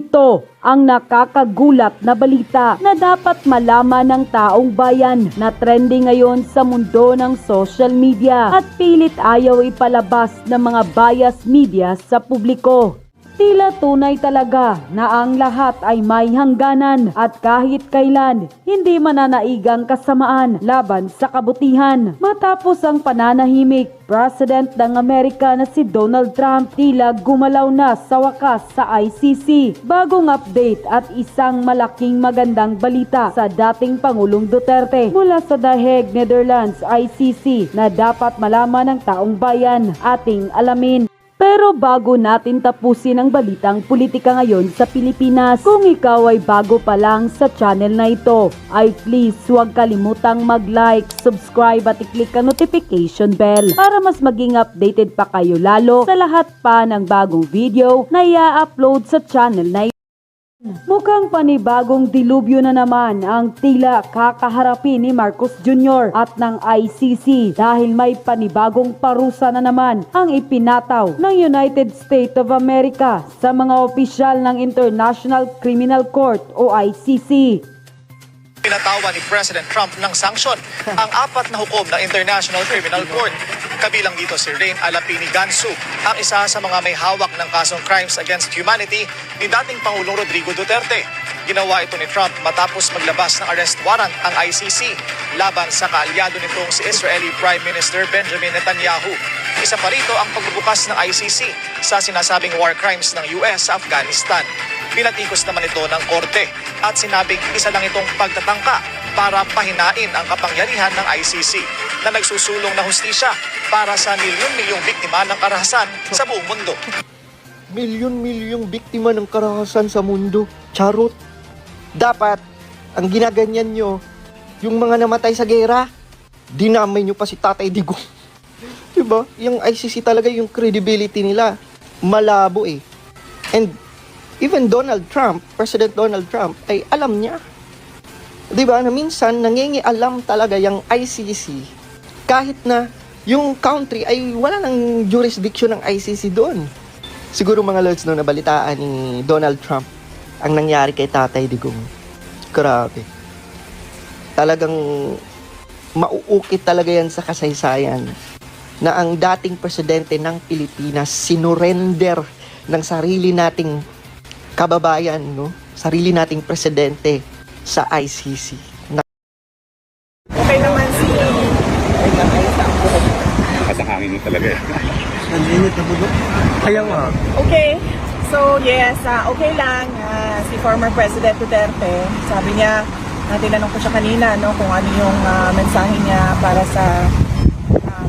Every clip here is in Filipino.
Ito ang nakakagulat na balita na dapat malaman ng taong bayan na trending ngayon sa mundo ng social media at pilit ayaw ipalabas ng mga bias media sa publiko. Tila tunay talaga na ang lahat ay may hangganan at kahit kailan hindi mananaigang kasamaan laban sa kabutihan. Matapos ang pananahimik, President ng Amerika na si Donald Trump tila gumalaw na sa wakas sa ICC. Bagong update at isang malaking magandang balita sa dating Pangulong Duterte mula sa The Hague, Netherlands, ICC na dapat malaman ng taong bayan. Ating alamin. Pero bago natin tapusin ang balitang politika ngayon sa Pilipinas, kung ikaw ay bago pa lang sa channel na ito, ay please huwag kalimutang mag-like, subscribe at i-click ang notification bell para mas maging updated pa kayo lalo sa lahat pa ng bagong video na i-upload sa channel na ito. Mukhang panibagong dilubyo na naman ang tila kakaharapin ni Marcos Jr. at ng ICC dahil may panibagong parusa na naman ang ipinataw ng United States of America sa mga opisyal ng International Criminal Court o ICC. Pinatawa ni President Trump ng sanksyon ang 4 na hukom ng International Criminal Court. Kabilang dito si Rein Alapini Gansu, ang isa sa mga may hawak ng kasong crimes against humanity ni dating Pangulong Rodrigo Duterte. Ginawa ito ni Trump matapos maglabas ng arrest warrant ang ICC laban sa kaalyado nitong si Israeli Prime Minister Benjamin Netanyahu. Isa pa rito ang pagbubukas ng ICC sa sinasabing war crimes ng US sa Afghanistan. Pinatikos naman ito ng korte at sinabing isa lang itong pagtatangka para pahinain ang kapangyarihan ng ICC na nagsusulong na hustisya para sa milyon-milyong biktima ng karahasan sa buong mundo. Milyon-milyong biktima ng karahasan sa mundo. Charot. Dapat, ang ginaganyan nyo, yung mga namatay sa gera, dinamay nyo pa si Tatay Digong. Diba? Yung ICC talaga yung credibility nila. Malabo eh. And even Donald Trump, President Donald Trump, ay alam niya. Diba? Na minsan, nangingialam talaga yung ICC kahit na yung country ay wala ng jurisdiction ng ICC doon. Siguro mga lods no, nabalitaan ni Donald Trump ang nangyari kay Tatay Digong. Grabe. Talagang mauukit talaga yan sa kasaysayan na ang dating presidente ng Pilipinas sinurrender ng sarili nating kababayan, no? Sarili nating presidente sa ICC. Okay naman si... Kasahangin mo talaga eh. Nalinit na bulo. Kaya nga. Okay. So yes, okay lang. Si former President Duterte, sabi niya, tinanong ko siya kanina no, kung ano yung mensahe niya para sa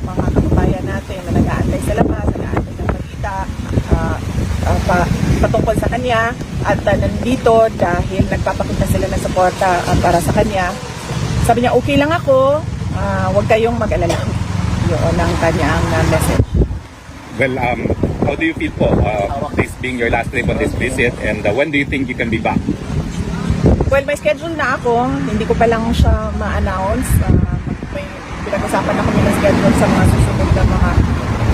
mga kababayan natin na nag-aantay sa labas, nag-aantay ng balita, patungkol sa kanya at nandito dahil nagpapakita sila ng suporta para sa kanya. Sabi niya, okay lang ako, huwag kayong mag-alala. Yun ang kanyang message. Well, how do you feel po, this being your last trip on this visit, and when do you think you can be back? Well, may schedule na ako. Hindi ko pa lang siya ma-announce. May pinag-usapan na kami ng schedule sa mga susunod na mga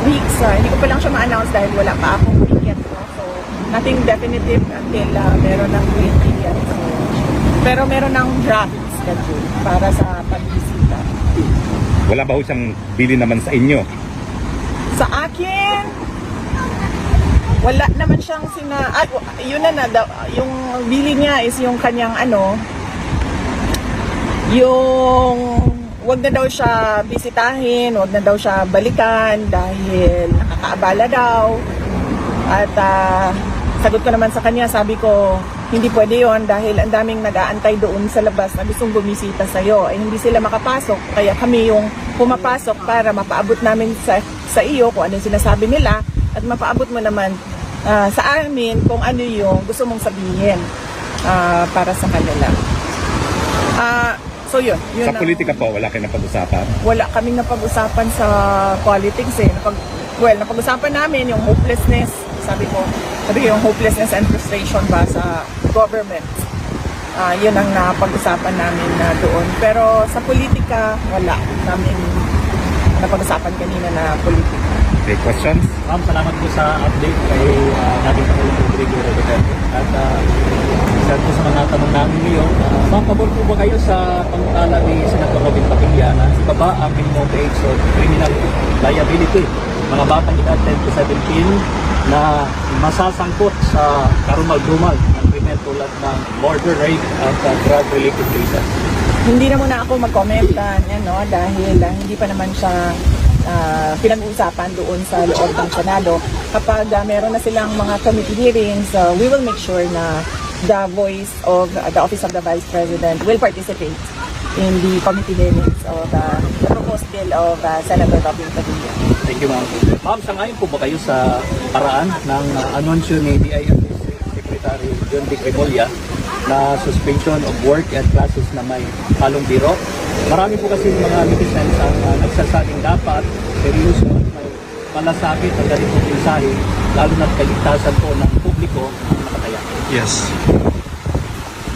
weeks. Hindi ko pa lang siya ma-announce dahil wala pa akong ticket. No? So, nothing definitive until meron ng green ticket. So, pero meron ng draft schedule para sa pagbisita. Wala ba ho siyang bili naman sa inyo? Sa akin, wala naman siyang yun na yung bili niya is yung kanyang yung wag na daw siya bisitahin, wag na daw siya balikan dahil nakakaabala daw. At sagot ko naman sa kanya, sabi ko, hindi pwede yon dahil ang daming nag-aantay doon sa labas na gustong bumisita sa'yo. Hindi sila makapasok, kaya kami yung pumapasok para mapaabot namin sa iyo kung ano yung sinasabi nila at mapaabot mo naman sa amin kung ano yung gusto mong sabihin para sa kanila. So yun Sa politika po, wala kayong napag-usapan? Wala kaming napag-usapan sa politics eh. Napag-usapan namin yung hopelessness. Sabi ko yung hopelessness and frustration ba sa government. Yun ang napag-usapan namin doon. Pero sa politika, wala namin napag-usapan kanina na politika. Okay, questions? Ma'am, salamat po sa update kay dating Pangulong Rodrigo Duterte. At pabor po ba kayo sa pangutala ni Senator Robin Padilla na ibaba ang minimum age of criminal liability? Mga batang edad 10 to 17 na masasangkot sa karumal-dumal ng krimen tulad ng murder, rape at drug-related cases. Hindi na muna ako mag-comment dahil hindi pa naman siya pinag-uusapan doon sa loob ng Senado. Kapag meron na silang mga committee hearings, we will make sure na the voice of the Office of the Vice President will participate in the committee hearings of the proposed bill of Senator Robin Padilla. Thank you, ma'am. Ma'am, sangayon po ba kayo sa paraan ng anunsyo ni DILG Secretary John Vic Remulla na suspension of work and classes na may halong biro? Marami po kasi mga netizens ang nagsasabing dapat seryoso at may malasakit ang ganitong mensahe, lalo na't kaligtasan po ng publiko ang nakataya. Yes.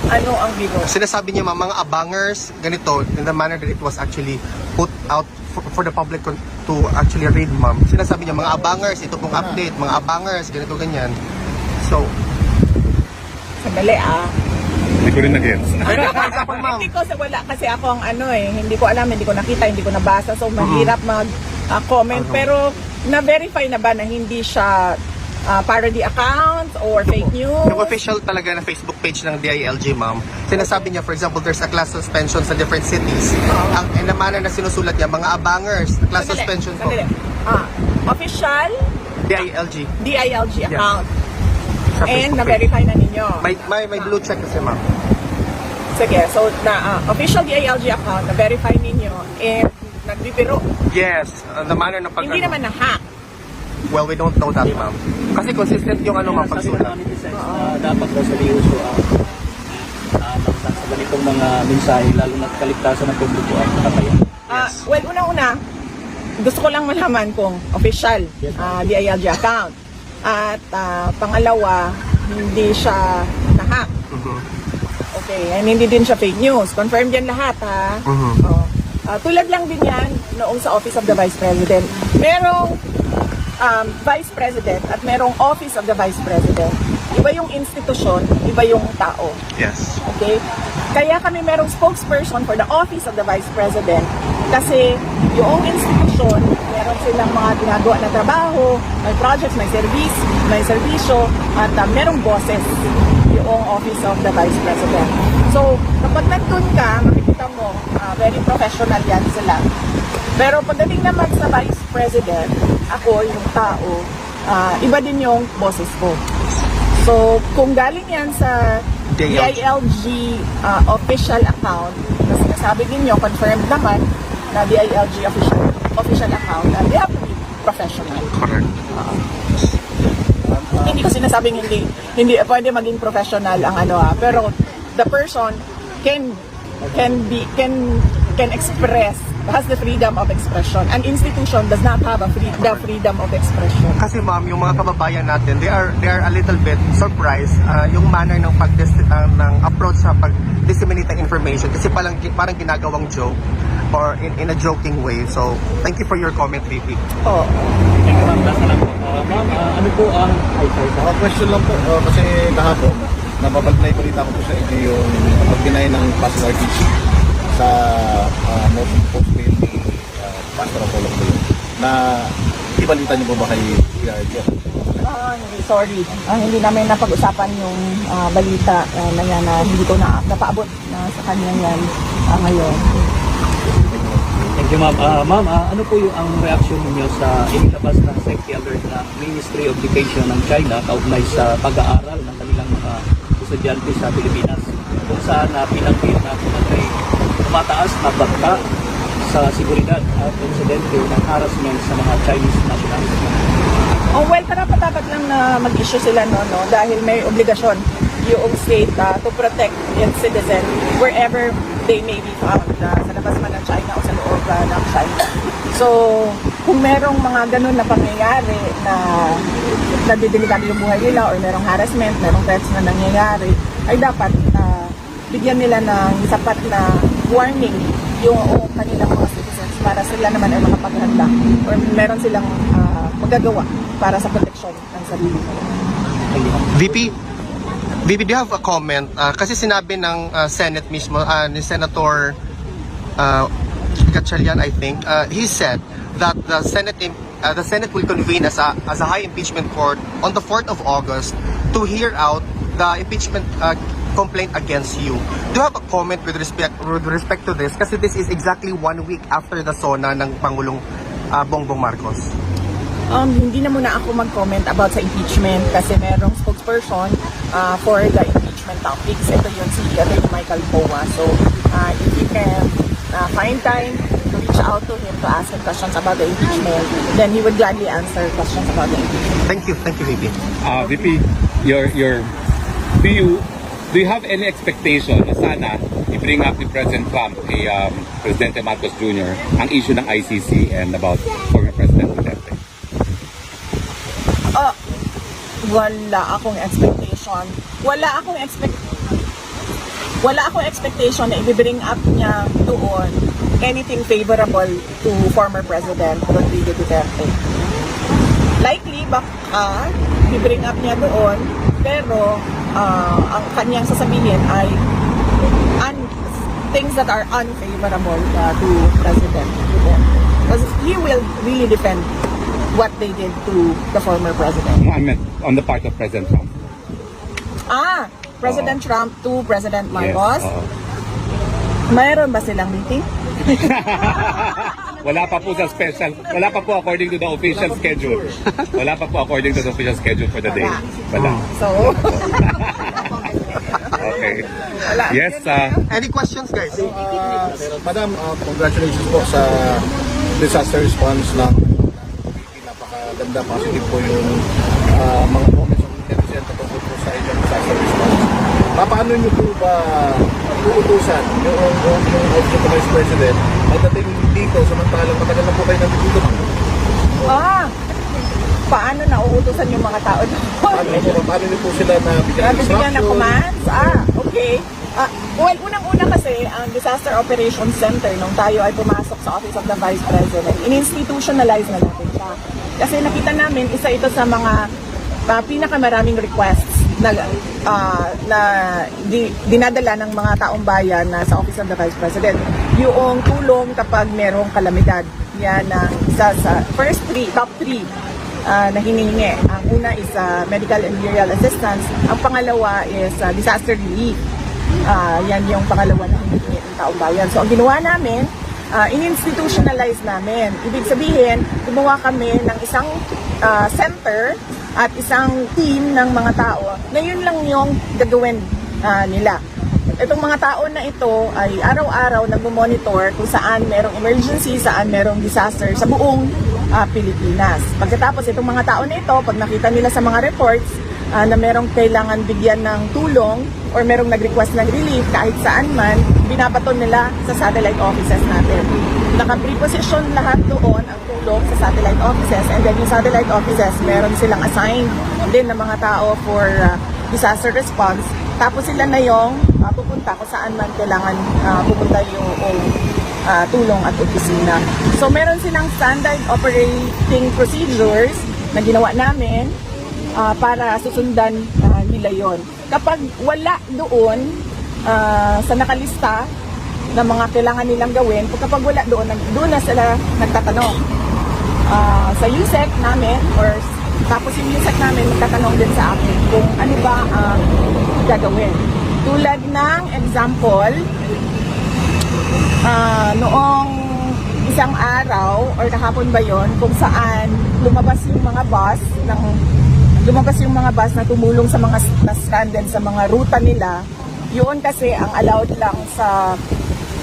Ano ang biro? Sinasabi niya mga abangers, ganito, in the manner that it was actually put out for the public to actually read, ma'am. Sinasabi niya mga abangers, ito pong update, mga abangers, ganito, ganyan. So, Sandali Hindi ko rin na-gets. Hindi ko wala kasi ako ang hindi ko alam, hindi ko nakita, hindi ko nabasa, so mahirap mag-comment. Pero na-verify na ba na hindi siya parody account or fake news? yung official talaga na Facebook page ng DILG, ma'am, sinasabi niya, for example, there's a class suspension sa different cities. Ang in the manner na sinusulat niya, mga abangers, class suspension po. Official DILG. account. Sa And Facebook page. na-verify na ninyo. May blue check kasi, ma'am. Sige, so official DILG account, na-verify ninyo, and nagbibiro. Yes, the manner na pag Hindi naman na-hack. Well, we don't know that, ma'am. Kasi consistent yung ma'am, Sabi ng pagsulat. mga netizens na dapat daw seryoso ang sa ganitong mga mensahe, lalo na't kaligtasan ng publiko ang nakataya. Well, una-una, gusto ko lang malaman kung official DILG account. At pangalawa, hindi siya na-hack. Okay, and hindi din siya fake news. Confirmed yan lahat, ha? Tulad lang din yan noong sa Office of the Vice President. Merong Vice President at merong Office of the Vice President. Iba yung institusyon, iba yung tao. Yes. Okay? Kaya kami merong spokesperson for the Office of the Vice President kasi yung institusyon, meron silang mga ginagawa na trabaho, may projects, may serbisyo, at merong bosses yung Office of the Vice President. So, kapag nandun ka, makikita mo, very professional yan sila. Pero pagdating naman sa Vice President, ako, yung tao, iba din yung boses ko. So, kung galing yan sa DILG official account, na sinasabi ninyo, confirmed naman na DILG official account, they have to be professional. Correct. Hindi ko sinasabing hindi pwede maging professional ang pero the person can express, has the freedom of expression. An institution does not have the freedom of expression. Kasi ma'am, yung mga kababayan natin, they are a little bit surprised yung manner ng ng approach sa pag-disseminate ng information kasi parang ginagawang joke or in a joking way. So, thank you for your comment, VP. Thank you, ma'am. Last na lang po. Ma'am, ano po ang... Question lang po, kasi kahapon, nababalik na ibalita ko po sa inyo yung pag-deny ng Pastor RTC sa motion post bill ni Pastor Apollo Coelho na ibalita niyo po ba kay PRG? Sorry. Hindi namin napag-usapan yung balita na yan na hindi ko napaabot na sa kanya yan ngayon. Thank you, ma'am. Ma'am, ano po yung ang reaksyon ninyo sa inilabas na safety alert ng Ministry of Education ng China kaugnay sa pag-aaral ng kanilang mga estudyante sa Pilipinas kung saan pinanggit na may tumataas na bagta sa seguridad at insidente ng harassment sa mga Chinese nationals? Well, dapat lang na mag-issue sila dahil may obligasyon yung state to protect its citizen wherever they may be found, sa labas man ng China o sa loob ng China. So, kung merong mga ganun na pangyayari na nadidelikado yung buhay nila or merong harassment, merong threats na nangyayari, ay dapat bigyan nila ng sapat na warning yung kanilang mga citizens para sila naman ay makapaghanda or meron silang magagawa para sa proteksyon ng sarili nila. VP, Bibi, do you have a comment? Kasi sinabi ng Senate mismo, ni Senator Gatchalian, I think, he said that the Senate will convene as a high impeachment court on the 4th of August to hear out the impeachment complaint against you. Do you have a comment with respect to this? Kasi this is exactly 1 week after the SONA ng Pangulong Bongbong Marcos. Hindi na muna ako mag-comment about sa impeachment kasi merong spokesperson for the impeachment topics. Ito yun si Atty. Michael Poa. So, if you can find time to reach out to him to ask him questions about the impeachment, then he would gladly answer questions about the impeachment. Thank you, VP. VP, do you have any expectation na sana i-bring up ni President Trump kay Presidente Marcos Jr. ang issue ng ICC and about former President Duterte? Wala akong expectation. Wala akong expectation na i-bring up niya doon anything favorable to former President Rodrigo Duterte. Likely, baka i-bring up niya doon, pero ang kanyang sasabihin ay things that are unfavorable to President Duterte. Because he will really defend what they did to the former president. I meant on the part of President Trump. President Trump to President Marcos. Yes, Mayroon ba silang meeting? Wala pa po sa special. Wala pa po according to the official schedule. Wala pa po according to the official schedule for the day. Wala. So, Okay. Yes, Any questions, guys? Madam, congratulations po sa disaster response ng napakaganda, positive po yung mga comments ng netizen patungkol po sa inyong disaster response. Paano nyo po ba uutusan yung Office of the Vice President pagdating dito samantalang matagal na po kayo nandito? paano nauutusan yung mga tao doon? Paano nyo po sila nabigyan ng commands? Okay. Well, unang-una kasi, ang Disaster Operations Center, nung tayo ay pumasok sa Office of the Vice President, in-institutionalize na natin siya. Kasi nakita namin, isa ito sa mga pinakamaraming requests na dinadala ng mga taong bayan na sa Office of the Vice President. Yung tulong kapag merong kalamidad. Yan ang isa sa top 3 na hinihingi. Ang una is medical and burial assistance. Ang pangalawa is disaster relief. Yan yung pangalawa na hinihingi ng taong bayan. So ang ginawa namin, in-institutionalize namin. Ibig sabihin, gumawa kami ng isang center at isang team ng mga tao na yun lang yung gagawin nila. Itong mga tao na ito ay araw-araw nagmo-monitor kung saan merong emergency, saan merong disaster sa buong Pilipinas. Pagkatapos itong mga tao na ito, pag nakita nila sa mga reports na merong kailangan bigyan ng tulong or merong nag-request ng relief kahit saan man, binabaton nila sa satellite offices natin. Naka-preposition lahat doon ang tulong sa satellite offices, and then yung satellite offices, meron silang assigned din ng mga tao for disaster response. Tapos sila na yung pupunta kung saan man kailangan pupunta yung tulong at opisina. So meron silang standard operating procedures na ginawa namin para susundan nila yon. Kapag wala doon sa nakalista na mga kailangan nilang gawin, kapag wala doon na sila nagtatanong. Sa USEC namin, or tapos yung USEC namin nagtatanong din sa akin kung ano ba ang gagawin. Tulad ng example, noong isang araw or kahapon ba yon, kung saan lumabas yung mga bus na tumulong sa mga stranded sa mga ruta nila. Yun kasi ang allowed lang sa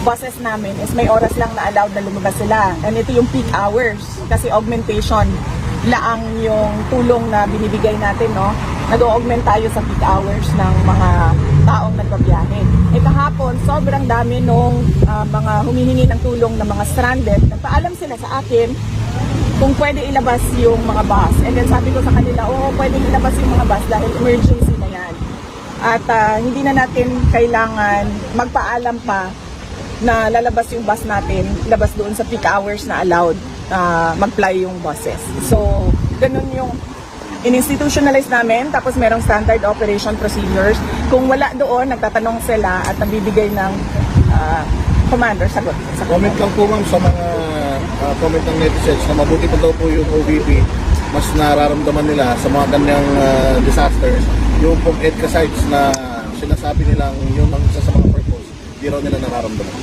buses namin is may oras lang na allowed na lumabas sila. And ito yung peak hours kasi augmentation laang yung tulong na binibigay natin, no? Nag-augment tayo sa peak hours ng mga taong nagbabiyahe. Kahapon, sobrang dami nung mga humihingi ng tulong ng mga stranded. Nagpaalam sila sa akin kung pwede ilabas yung mga bus. And then sabi ko sa kanila, pwede ilabas yung mga bus dahil emergency na yan. At hindi na natin kailangan magpaalam pa na lalabas yung bus natin, labas doon sa peak hours na allowed mag-fly yung buses. So, ganun yung in-institutionalize namin, tapos merong standard operation procedures. Kung wala doon, nagtatanong sila at nagbibigay ng commander, sagot. Comment lang po ma'am sa mga comment ng netizens na mabuti pa daw po yung OVP, mas nararamdaman nila sa mga kanyang disasters, yung pong EDCA sites na sinasabi nilang yun ang isa sa mga purpose, di raw nila nararamdaman.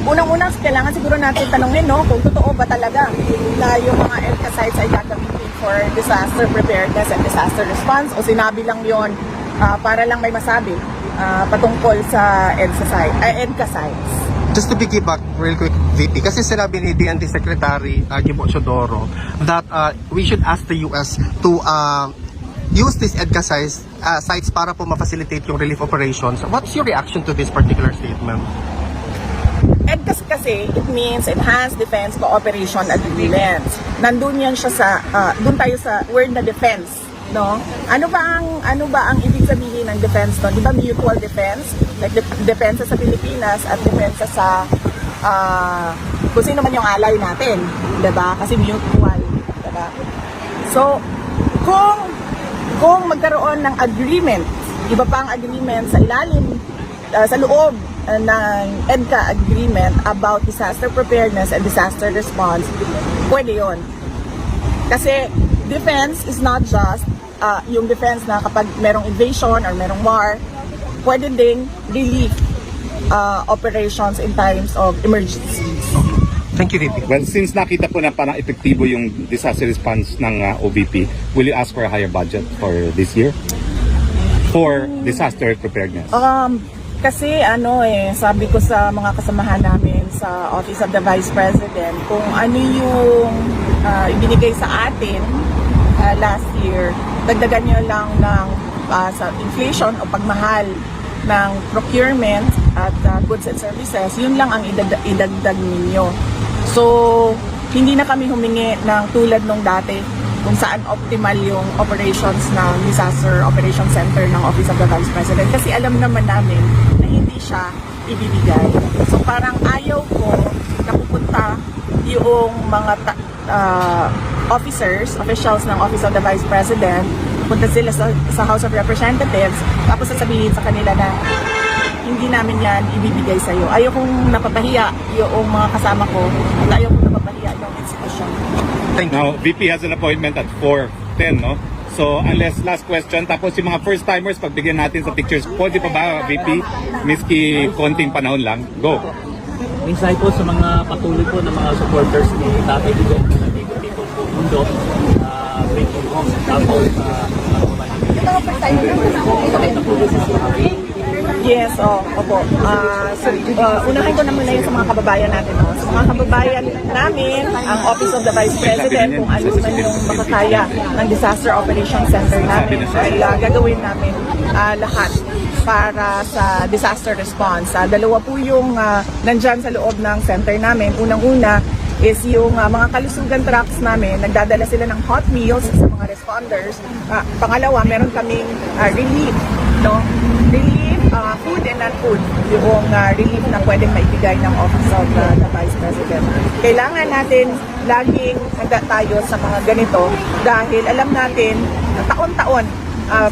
Unang-unang, kailangan siguro natin tanongin, no, kung totoo ba talaga na yung mga EDCA sites ay gagamitin for disaster preparedness and disaster response, o sinabi lang yon para lang may masabi patungkol sa EDCA sites. Just to piggyback real quick, VP, kasi sinabi ni DND Secretary Gibo Chodoro that we should ask the US to use these EDCA sites para po ma-facilitate yung relief operations. What's your reaction to this particular statement? EDCA kasi, it means Enhanced Defense Cooperation Agreements. Nandun yan siya sa, dun tayo sa word na defense, no? Ano ba ang ibig sabihin ng defense to? Di ba mutual defense? Like depensa sa Pilipinas at depensa sa kung sino man yung ally natin, di ba? Kasi mutual, di ba? So, kung magkaroon ng agreement, iba pang agreement sa ilalim, sa loob ng EDCA agreement about disaster preparedness and disaster response, pwede yun. Kasi defense is not just yung defense na kapag merong invasion or merong war, pwede ding relief operations in times of emergencies. Thank you, VP. Well, since nakita po na parang epektibo yung disaster response ng OVP, will you ask for a higher budget for this year? For disaster preparedness? Kasi sabi ko sa mga kasamahan namin sa Office of the Vice President, kung ano yung ibinigay sa atin last year, dagdagan nyo lang ng sa inflation o pagmahal ng procurement at goods and services, yun lang ang idagdag ninyo. So, hindi na kami humingi ng tulad nung dati kung saan optimal yung operations ng Disaster Operations Center ng Office of the Vice President. Kasi alam naman namin na hindi siya ibibigay. So, parang ayaw ko na pupunta yung mga officials ng Office of the Vice President, punta sila sa House of Representatives, tapos sasabihin sa kanila na hindi namin yan ibibigay sa'yo. Ayaw kong napapahiya yung mga kasama ko at ayaw kong napapahiya yung institusyon. Thank you. Now, VP has an appointment at 4:10, no? So, unless last question, tapos yung mga first-timers, pagbigyan natin sa pictures, pwede pa ba, VP? Miski konting panahon lang. Go! Mensahe po sa mga patuloy po ng mga supporters ni Tatay Digong na nandito po mundo, bring him home, tapos Yes, opo. Unahin ko na muna yung sa mga kababayan natin. Sa mga kababayan namin, ang Office of the Vice President, kung ano man yung makakaya ng Disaster Operations Center namin, ay gagawin namin lahat para sa disaster response. Dalawa po yung nandyan sa loob ng center namin. Unang-una is yung mga kalusugan trucks namin, nagdadala sila ng hot meals sa mga responders. Pangalawa, meron kaming relief, no? Relief, food and non-food, yung relief na pwedeng maibigay ng Office of the Vice President. Kailangan natin laging handa tayo sa mga ganito dahil alam natin na taon-taon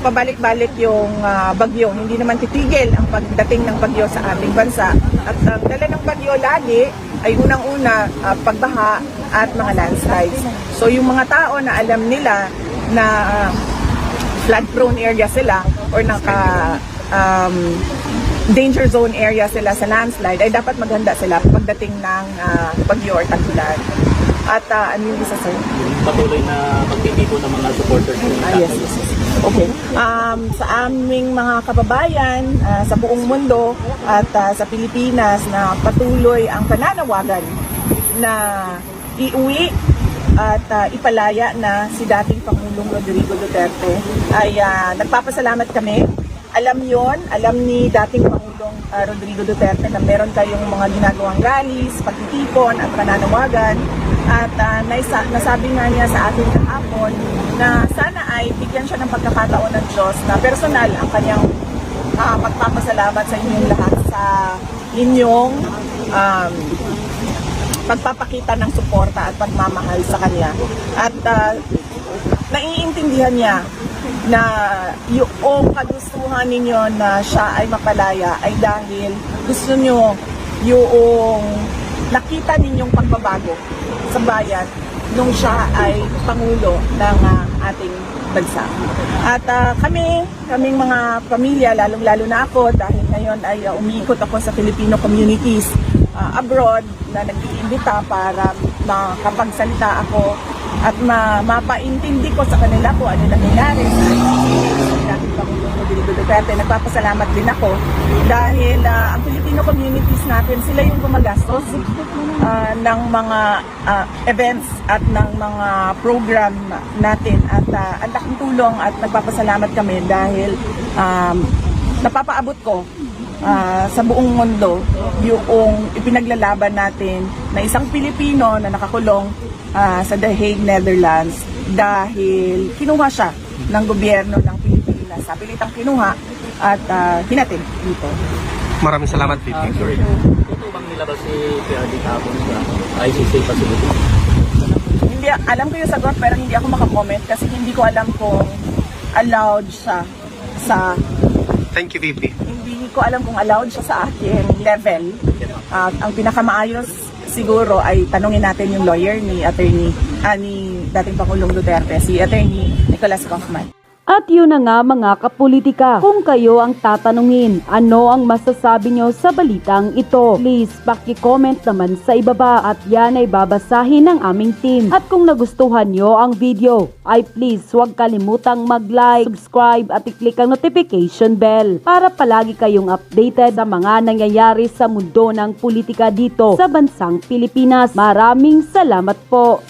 pabalik-balik yung bagyo. Hindi naman titigil ang pagdating ng bagyo sa ating bansa. At ang dala ng bagyo lagi ay unang-una pagbaha at mga landslides. So yung mga tao na alam nila na flood-prone area sila or danger zone area sila sa landslide, ay dapat maghanda sila pagdating ng bagyo or tag-ulan. At ano yung isa, sir? patuloy na pagtitipo ng mga supporters ni Tatay. Yes. Okay. Sa aming mga kababayan sa buong mundo at sa Pilipinas na patuloy ang pananawagan na iuwi at ipalaya na si dating Pangulong Rodrigo Duterte, ay nagpapasalamat kami. Alam ni dating Pangulong Rodrigo Duterte na meron kayong mga ginagawang rallies, pagtitipon at pananawagan. At nasabi nga niya sa atin kahapon na sana ay bigyan siya ng pagkakataon ng Diyos na personal ang kanyang pagpapasalamat sa inyong lahat sa inyong pagpapakita ng suporta at pagmamahal sa kanya. At naiintindihan niya na yung kagustuhan ninyo na siya ay mapalaya ay dahil gusto nyo yung nakita ninyong pagbabago sa bayan nung siya ay Pangulo ng ating bansa. At kaming mga pamilya, lalong-lalo na ako dahil ngayon ay umiikot ako sa Filipino communities abroad na nag-iimbita para makapagsalita ako at mapaintindi ko sa kanila kung ano nangyayari sa dating Pangulong Rodrigo Duterte. Nagpapasalamat din ako dahil ang Filipino communities natin, sila yung gumagastos ng mga events at ng mga program natin at ang laking tulong at nagpapasalamat kami dahil napapaabot ko sa buong mundo yung ipinaglalaban natin na isang Pilipino na nakakulong sa The Hague, Netherlands dahil kinuha siya ng gobyerno ng Pilipinas. Sa pilitang kinuha at hinatid dito. Maraming salamat, VP. Totoo bang nilabas si PRD kahapon sa ICC facility? Hindi, alam ko yung sagot pero hindi ako makakomment kasi hindi ko alam kung allowed siya sa... Thank you, VP. Hindi ko alam kung allowed siya sa akin level. Ang pinakamaayos siguro ay tanungin natin yung lawyer ni dating Pangulong Duterte, si Attorney Nicolas Kaufman. At yun na nga mga kapolitika, kung kayo ang tatanungin, ano ang masasabi nyo sa balitang ito? Please paki-comment naman sa ibaba at yan ay babasahin ng aming team. At kung nagustuhan nyo ang video, ay please huwag kalimutang mag-like, subscribe at i-click ang notification bell para palagi kayong updated sa mga nangyayari sa mundo ng politika dito sa bansang Pilipinas. Maraming salamat po!